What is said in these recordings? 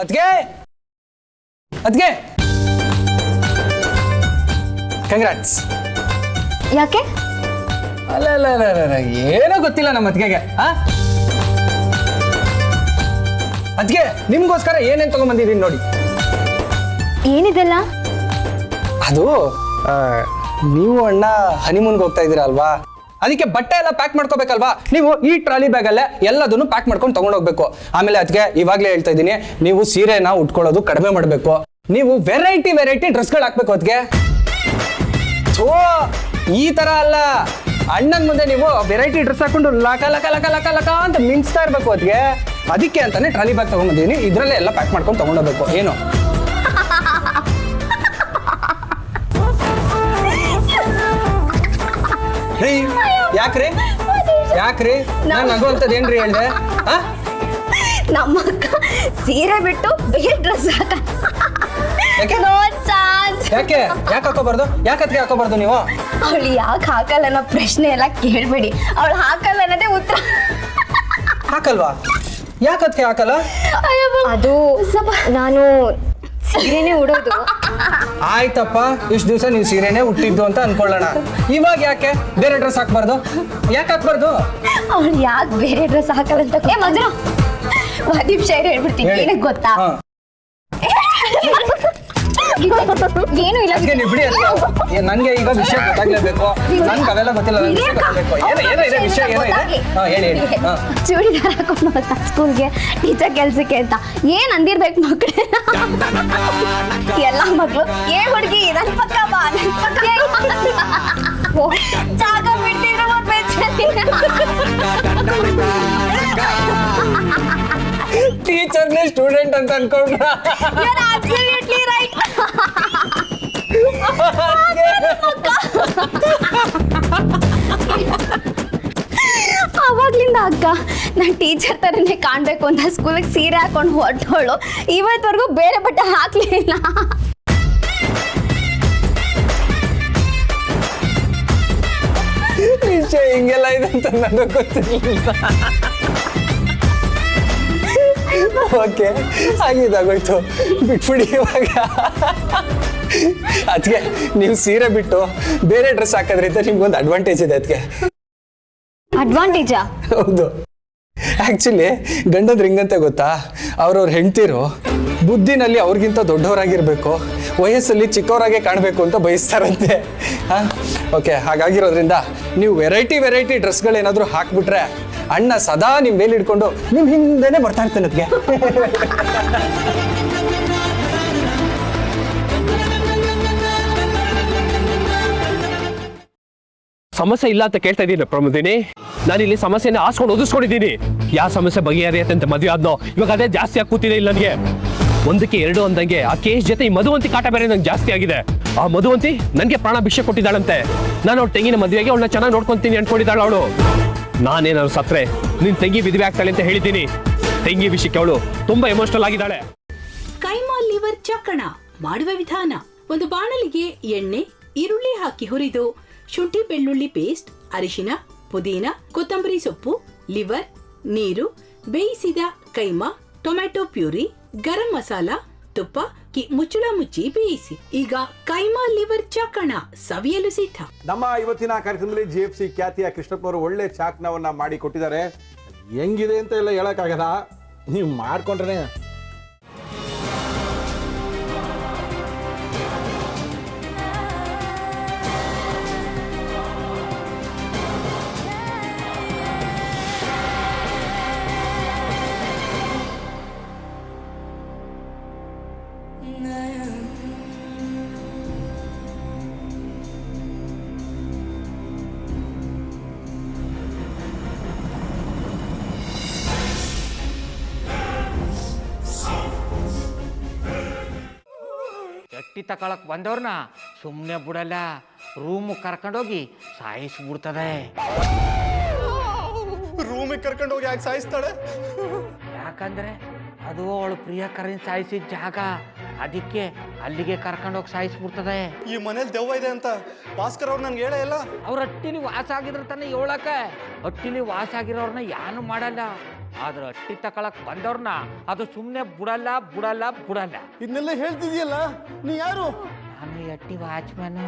ಅದ್ಗೆ ಅದ್ಗೆ congrats. ಯಾಕೆ? ಅಲ್ಲ ಅಲ್ಲ ಅಲ್ಲ ಅಲ್ಲ ಏನೋ ಗೊತ್ತಿಲ್ಲ ನಮ್ಮ ಅದ್ಗೆಗೆ. ಅದ್ಗೆ ನಿಮ್ಗೋಸ್ಕರ ಏನೇನ್ ತಗೊಂಡ್ಬಂದಿದ್ದೀನಿ ನೋಡಿ. ಏನಿದೆಲ್ಲ? ಅದು ನೀವು ಅಣ್ಣ ಹನಿಮೂನ್ಗೆ ಹೋಗ್ತಾ ಇದ್ದೀರಾ ಅಲ್ವಾ, ಅದಕ್ಕೆ ಬಟ್ಟೆ ಎಲ್ಲ ಪ್ಯಾಕ್ ಮಾಡ್ಕೋಬೇಕಲ್ವಾ. ನೀವು ಈ ಟ್ರಾಲಿ ಬ್ಯಾಗ್ ಅಲ್ಲೇ ಎಲ್ಲದನ್ನು ಪ್ಯಾಕ್ ಮಾಡ್ಕೊಂಡು ತಗೊಂಡೋಗ್ಬೇಕು. ಆಮೇಲೆ ಅದಕ್ಕೆ ಇವಾಗ್ಲೇ ಹೇಳ್ತಾ ಇದ್ದೀನಿ, ನೀವು ಸೀರೆನ ಉಟ್ಕೊಳ್ಳೋದು ಕಡಿಮೆ ಮಾಡಬೇಕು. ನೀವು ವೆರೈಟಿ ಡ್ರೆಸ್ಗಳು ಹಾಕ್ಬೇಕು. ಅದಕ್ಕೆ ಈ ತರ ಅಲ್ಲ, ಅಣ್ಣನ ಮುಂದೆ ನೀವು ವೆರೈಟಿ ಡ್ರೆಸ್ ಹಾಕೊಂಡು ಲಕ ಲಕ ಲಕ ಲಕ ಲಕ ಅಂತ ಮಿಂಚ್ತಾ ಇರ್ಬೇಕು. ಅದಕ್ಕೆ ಅಂತಾನೆ ಟ್ರಾಲಿ ಬ್ಯಾಗ್ ತಗೊಂಡ್ಬಂದಿದ್ದೀನಿ. ಇದ್ರಲ್ಲೇ ಎಲ್ಲ ಪ್ಯಾಕ್ ಮಾಡ್ಕೊಂಡು ತಗೊಂಡೋಗ್ಬೇಕು. ಏನು ಯಾಕ್ರಿ ನಾನು ನಗುವಂತದೇನ್ರಿ ಹೇಳ್ದೆ? ನಮ್ಮ ಅಕ್ಕ ಸೀರೆ ಬಿಟ್ಟು ಬೇರೆ ಡ್ರೆಸ್ ಯಾಕೆ ಹಾಕೋಬಾರ್ದು? ಯಾಕತ್ಗೆ ಹಾಕೋಬಾರ್ದು ನೀವು? ಅವಳು ಯಾಕೆ ಹಾಕಲ್ಲ ಅನ್ನೋ ಪ್ರಶ್ನೆ ಎಲ್ಲ ಕೇಳ್ಬೇಡಿ. ಅವಳು ಹಾಕಲ್ಲ ಅನ್ನೋದೇ ಉತ್ತರ. ಹಾಕಲ್ವಾ? ಯಾಕತ್ಗೆ ಹಾಕಲ್ಲ? ಅದು ನಾನು ಸೀರೆನೇ ಉಡೋದು. ಆಯ್ತಪ್ಪ, ಇಷ್ಟು ದಿವಸ ನೀವು ಸೀರೆನೇ ಉಟ್ಟಿದ್ದು ಅಂತ ಅನ್ಕೊಳ್ಳೋಣ. ಇವಾಗ ಯಾಕೆ ಬೇರೆ ಡ್ರೆಸ್ ಹಾಕ್ಬಾರ್ದು? ಯಾಕೆ ಹಾಕ್ಬಾರ್ದು? ಅವಳು ಯಾಕೆ ಬೇರೆ ಡ್ರೆಸ್ ಹಾಕಲ್ಲ ಅಂತ ಮಧುರ ಒಂದ್ ನಿಮಿಷ ಹೇಳ್ಬಿಡ್ತೀನಿ. ಏನಕ್ಕೆ ಗೊತ್ತಾ? ಏನು ಇಲ್ಲ ಬಿಡಿ. ನನ್ಗೆ ಈಗ ವಿಷಯ ಗೊತ್ತಾಗ್ಲೇಬೇಕು. ನನ್ಗೆ ಅವೆಲ್ಲ ಗೊತ್ತಿಲ್ಲ. ಚೂಡಿದಾರ ಹಾಕೊಂಡು ಹೋಗ್ತಾ ಸ್ಕೂಲ್ಗೆ, ಟೀಚರ್ ಕೆಲ್ಸಕ್ಕೆ ಅಂತ ಏನ್ ಅಂದಿರ್ಬೇಕು ಮಕ್ಳು. ಎಲ್ಲ ಮಕ್ಳು ಏ ಹುಡುಗಿ ನನ್ ಪಕ್ಕ ಬಾ, ನನ್ ಪಕ್ಕ ಜಾಗ ಬಿಡ್ತಿದ್ರು ಟೀಚರ್ನೇ ಸ್ಟೂಡೆಂಟ್ ಅಂತ ಅನ್ಕೊಂಡ್ರ? absolutely right. ಅವಾಗ್ಲಿಂದ ಅಕ್ಕ ನಾನು ಟೀಚರ್ ತರನೇ ಕಾಣ್ಬೇಕು ಅಂತ ಸ್ಕೂಲಿಗೆ ಸೀರೆ ಹಾಕೊಂಡು ಹೊರಟೋಳು. ಇವತ್ತವರೆಗೂ ಬೇರೆ ಬಟ್ಟೆ ಹಾಕ್ಲಿಲ್ಲ. ವಿಷಯ ಹಿಂಗೆಲ್ಲ ಇದೆ ಅಂತ ನನಗೆ ಗೊತ್ತಿರಲಿಲ್ಲ. ಓಕೆ, ಆಗಿದ್ದಾಗೋಯ್ತು, ಬಿಟ್ಬಿಡಿ. ಇವಾಗ ಅದಕ್ಕೆ ನೀವು ಸೀರೆ ಬಿಟ್ಟು ಬೇರೆ ಡ್ರೆಸ್ ಹಾಕೋದ್ರಿಂದ ನಿಮ್ಗೊಂದು ಅಡ್ವಾಂಟೇಜ್ ಇದೆ. ಅದಕ್ಕೆ ಅಡ್ವಾಂಟೇಜಾ? ಹೌದು. ಆಕ್ಚುಲಿ ಗಂಡದ ರಿಂಗಂತೆ ಗೊತ್ತಾ, ಅವ್ರವ್ರ ಹೆಂಡ್ತಿರು ಬುದ್ಧಿನಲ್ಲಿ ಅವ್ರಿಗಿಂತ ದೊಡ್ಡವರಾಗಿರ್ಬೇಕು, ವಯಸ್ಸಲ್ಲಿ ಚಿಕ್ಕವರಾಗೆ ಕಾಣಬೇಕು ಅಂತ ಬಯಸ್ತಾರಂತೆ. ಓಕೆ, ಹಾಗಾಗಿರೋದ್ರಿಂದ ನೀವು ವೆರೈಟಿ ಡ್ರೆಸ್ಗಳೇನಾದರೂ ಹಾಕ್ಬಿಟ್ರೆ ಅಣ್ಣ ಸದಾ ನಿಮ್ಮ ಮೇಲೆ ಹಿಡ್ಕೊಂಡು ನಿಮ್ಮ ಹಿಂದೆನೆ ಬರ್ತಾ ಇರ್ತಾನೆ. ಅದಕ್ಕೆ ಸಮಸ್ಯೆ ಇಲ್ಲ ಅಂತ ಕೇಳ್ತಾ ಇದ್ದೀನಿ ಪ್ರಮೋದಿನಿ. ನಾನು ಇಲ್ಲಿ ಸಮಸ್ಯೆನ ಹಾಸ್ಕೊಂಡು ಓದಿಸ್ಕೊಂಡಿದ್ದೀನಿ. ಯಾವ ಸಮಸ್ಯೆ ಬಗೆಹರಿಯತ್ತೆ ಅಂತ ಮದುವೆ ಆದ್ನೋ ಇವಾಗ ಅದೇ ಜಾಸ್ತಿ ಆಗಿ ಕೂತಿದೆ. ಇಲ್ಲ ನನಗೆ ಒಂದಕ್ಕೆ ಎರಡು ಅಂದಂಗೆ ಆ ಕೇಸ್ ಜೊತೆ ಈ ಮಧುವಂತಿ ಕಾಟ ಬೇರೆ ನಂಗೆ ಜಾಸ್ತಿ ಆಗಿದೆ. ಆ ಮಧುವಂತಿ ನನಗೆ ಪ್ರಾಣ ಭಿಕ್ಷೆ ಕೊಟ್ಟಿದ್ದಾಳಂತೆ. ನಾನು ಅವ್ಳ ತಂಗಿನ ಮದುವೆಗೆ ಅವಳನ್ನ ಚೆನ್ನಾಗಿ ನೋಡ್ಕೊಂತೀನಿ ಅನ್ಕೊಂಡಿದ್ದಾಳು ಅವಳು. ನಾನೇನಾದ್ರು ಸತ್ರೆ ನಿನ್ ತಂಗಿ ವಿಧವೆ ಆಗ್ತಾಳೆ ಅಂತ ಹೇಳಿದ್ದೀನಿ. ತಂಗಿ ವಿಷಯಕ್ಕೆ ಅವಳು ತುಂಬಾ ಎಮೋಷನಲ್ ಆಗಿದ್ದಾಳೆ. ಕೈಮಾ ಲಿವರ್ ಚಕ್ಕಣ ಮಾಡುವ ವಿಧಾನ: ಒಂದು ಬಾಣಲಿಗೆ ಎಣ್ಣೆ, ಈರುಳ್ಳಿ ಹಾಕಿ ಹುರಿದು ಶುಂಠಿ ಬೆಳ್ಳುಳ್ಳಿ ಪೇಸ್ಟ್, ಅರಿಶಿನ, ಪುದೀನ, ಕೊತ್ತಂಬರಿ ಸೊಪ್ಪು, ಲಿವರ್, ನೀರು, ಬೇಯಿಸಿದ ಕೈಮಾ, ಟೊಮ್ಯಾಟೊ ಪ್ಯೂರಿ, ಗರಂ ಮಸಾಲ, ತುಪ್ಪ ಮುಚ್ಚಳ ಮುಚ್ಚಿ ಬೇಯಿಸಿ. ಈಗ ಕೈಮಾ ಲಿವರ್ ಚಾಕಣ ಸವಿಯಲು ಸಿದ್ಧ. ನಮ್ಮ ಇವತ್ತಿನ ಕಾರ್ಯಕ್ರಮದಲ್ಲಿ GFC ಖ್ಯಾತಿಯ ಕೃಷ್ಣಪ್ಪನವರು ಒಳ್ಳೆ ಚಾಕ್ನವನ್ನ ಮಾಡಿ ಕೊಟ್ಟಿದ್ದಾರೆ. ಹೆಂಗಿದೆ ಅಂತ ಎಲ್ಲ ಹೇಳಕ್ಕಾಗಲ್ಲ, ನೀವು ಮಾಡ್ಕೊಂಡ್ರೆ. ಗಟ್ಟಿ ತಕೊಳಕ್ ಬಂದವ್ರನ್ನ ಸುಮ್ಮನೆ ಬಿಡಲ್ಲ, ರೂಮ್ ಕರ್ಕೊಂಡೋಗಿ ಸಾಯಿಸ್ಬಿಡ್ತದೆ. ರೂಮಿಗೆ ಕರ್ಕೊಂಡೋಗಿ ಯಾಕೆ ಸಾಯಿಸ್ತಾಳೆ? ಯಾಕಂದ್ರೆ ಅದು ಅವಳು ಪ್ರಿಯಕರನ್ ಸಾಯಿಸಿದ ಜಾಗ, ಅದಕ್ಕೆ ಅಲ್ಲಿಗೆ ಕರ್ಕೊಂಡೋಗಿ ಸಾಯಿಸ್ಬಿಡ್ತದೆ. ಈ ಮನೇಲಿ ದೆವ್ವ ಇದೆ ಅಂತ ಭಾಸ್ಕರ್ ಅವ್ರು ನನ್ಗೆ ಹೇಳೇ ಇಲ್ಲ. ಅವ್ರ ಹಟ್ಟಿಲಿ ವಾಸ ಆಗಿದ್ರ ತಾನೆ ಹೇಳಕ. ಹಟ್ಟಿಲಿ ವಾಸ ಆಗಿರೋರ್ನ ಯಾನು ಮಾಡಲ್ಲ, ಆದ್ರೆ ಅಟ್ಟಿ ತಕೊಳಕ್ ಬಂದವ್ರನ್ನ ಅದು ಸುಮ್ಮನೆ ಬಿಡಲ್ಲ ಬಿಡಲ್ಲ ಬಿಡಲ್ಲ. ಇದನ್ನೆಲ್ಲ ಹೇಳ್ತಿದ್ಯಲ್ಲ, ನೀ ಯಾರು? ನಾನು ಅಟ್ಟಿ ವಾಚ್ಮ್ಯಾನ್.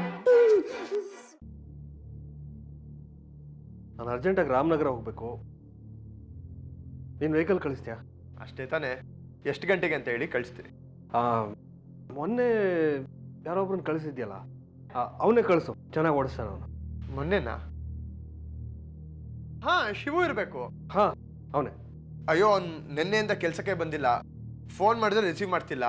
ನಾನು ಅರ್ಜೆಂಟಾಗಿ ರಾಮನಗರ ಹೋಗ್ಬೇಕು. ನೀನು ವೆಹಿಕಲ್ ಕಳಿಸ್ತೀಯಾ? ಅಷ್ಟೇ ತಾನೇ, ಎಷ್ಟು ಗಂಟೆಗೆ ಅಂತ ಹೇಳಿ ಕಳಿಸ್ತೀನಿ. ಮೊನ್ನೆ ಯಾರೊಬ್ರನ್ನ ಕಳಿಸಿದ್ಯಲ್ಲ, ಅವನೇ ಕಳಿಸು, ಚೆನ್ನಾಗಿ ಓಡಿಸ್ತಾನ ಅವನು. ಮೊನ್ನೆನಾ? ಹಾ, ಶಿವು ಇರಬೇಕು. ಹಾಂ, ಅವನೇ. ಅಯ್ಯೋ, ಅವ್ನು ನಿನ್ನೆಯಿಂದ ಕೆಲಸಕ್ಕೆ ಬಂದಿಲ್ಲ. ಫೋನ್ ಮಾಡಿದ್ರೆ ರಿಸೀವ್ ಮಾಡ್ತಿಲ್ಲ.